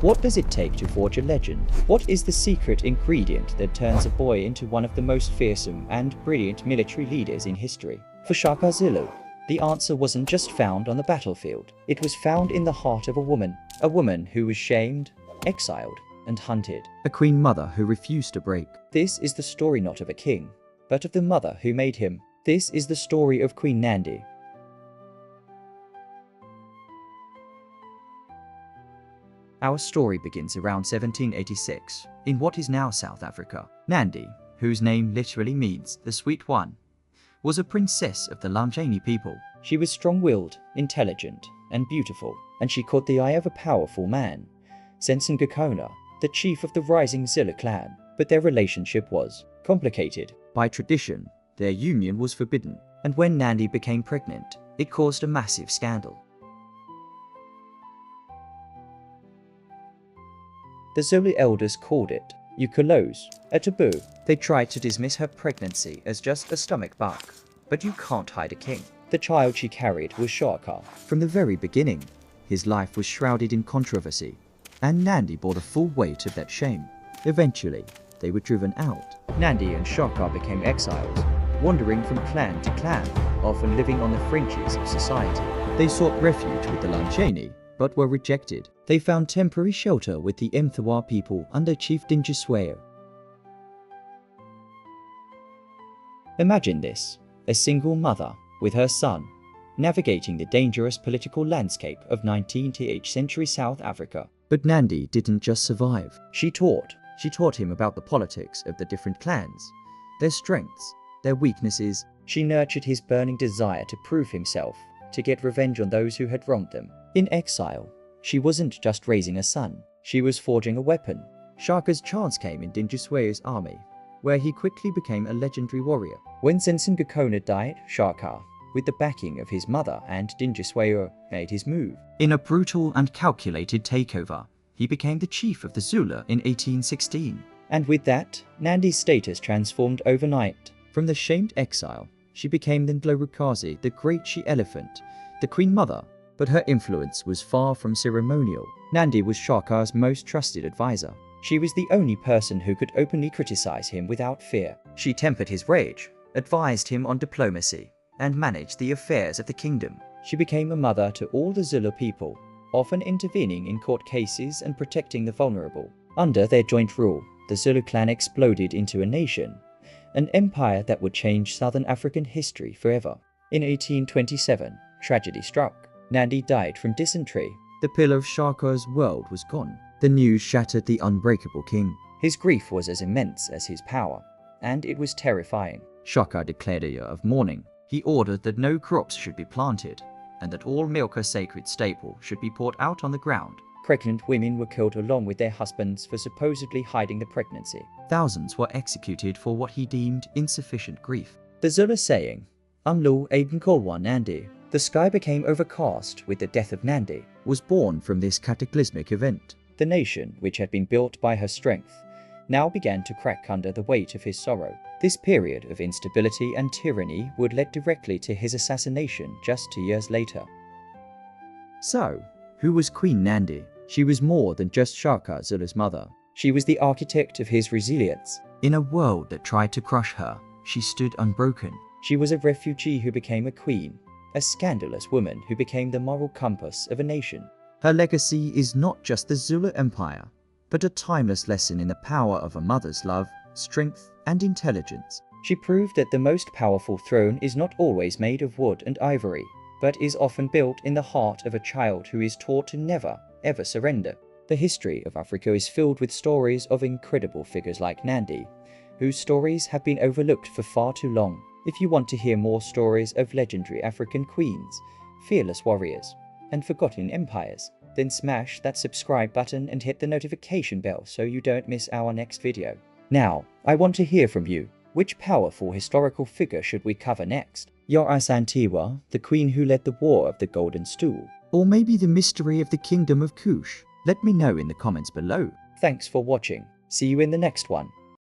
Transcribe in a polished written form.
What does it take to forge a legend? What is the secret ingredient that turns a boy into one of the most fearsome and brilliant military leaders in history? For Shaka Zulu, the answer wasn't just found on the battlefield. It was found in the heart of a woman who was shamed, exiled, and hunted. A queen mother who refused to break. This is the story not of a king, but of the mother who made him. This is the story of Queen Nandi. Our story begins around 1786, in what is now South Africa. Nandi, whose name literally means the sweet one, was a princess of the Langeni people. She was strong-willed, intelligent, and beautiful, and she caught the eye of a powerful man, Senzangakhona, the chief of the rising Zulu clan. But their relationship was complicated. By tradition, their union was forbidden, and when Nandi became pregnant, it caused a massive scandal. The Zulu elders called it ukalozi, a taboo. They tried to dismiss her pregnancy as just a stomach bug. But you can't hide a king. The child she carried was Shaka. From the very beginning, his life was shrouded in controversy, and Nandi bore the full weight of that shame. Eventually, they were driven out. Nandi and Shaka became exiles, wandering from clan to clan, often living on the fringes of society. They sought refuge with the Langeni, but were rejected. They found temporary shelter with the Mthwa people under Chief Senzangakhona. Imagine this, a single mother with her son, navigating the dangerous political landscape of 19th century South Africa. But Nandi didn't just survive. She taught him about the politics of the different clans, their strengths, their weaknesses. She nurtured his burning desire to prove himself, to get revenge on those who had wronged them. In exile, she wasn't just raising a son, she was forging a weapon. Shaka's chance came in Ndlorukazi's army, where he quickly became a legendary warrior. When Senzangakhona died, Shaka, with the backing of his mother and Ndlorukazi, made his move. In a brutal and calculated takeover, he became the chief of the Zulu in 1816. And with that, Nandi's status transformed overnight. From the shamed exile, she became the Ndlorukazi, the great she-elephant, the queen mother. But her influence was far from ceremonial. Nandi was Shaka's most trusted advisor. She was the only person who could openly criticize him without fear. She tempered his rage, advised him on diplomacy, and managed the affairs of the kingdom. She became a mother to all the Zulu people, often intervening in court cases and protecting the vulnerable. Under their joint rule, the Zulu clan exploded into a nation, an empire that would change Southern African history forever. In 1827, tragedy struck. Nandi died from dysentery. The pillar of Shaka's world was gone. The news shattered the unbreakable king. His grief was as immense as his power, and it was terrifying. Shaka declared a year of mourning. He ordered that no crops should be planted, and that all milk, a sacred staple, should be poured out on the ground. Pregnant women were killed along with their husbands for supposedly hiding the pregnancy. Thousands were executed for what he deemed insufficient grief. The Zulu saying, "Unbreakable Nandi," the sky became overcast with the death of Nandi, was born from this cataclysmic event. The nation, which had been built by her strength, now began to crack under the weight of his sorrow. This period of instability and tyranny would lead directly to his assassination just 2 years later. So, who was Queen Nandi? She was more than just Shaka Zulu's mother. She was the architect of his resilience. In a world that tried to crush her, she stood unbroken. She was a refugee who became a queen, a scandalous woman who became the moral compass of a nation. Her legacy is not just the Zulu Empire, but a timeless lesson in the power of a mother's love, strength, and intelligence. She proved that the most powerful throne is not always made of wood and ivory, but is often built in the heart of a child who is taught to never, ever surrender. The history of Africa is filled with stories of incredible figures like Nandi, whose stories have been overlooked for far too long. If you want to hear more stories of legendary African queens, fearless warriors, and forgotten empires, then smash that subscribe button and hit the notification bell so you don't miss our next video. Now, I want to hear from you. Which powerful historical figure should we cover next? Your Asantewa, the queen who led the War of the Golden Stool? Or maybe the mystery of the Kingdom of Kush? Let me know in the comments below. Thanks for watching. See you in the next one.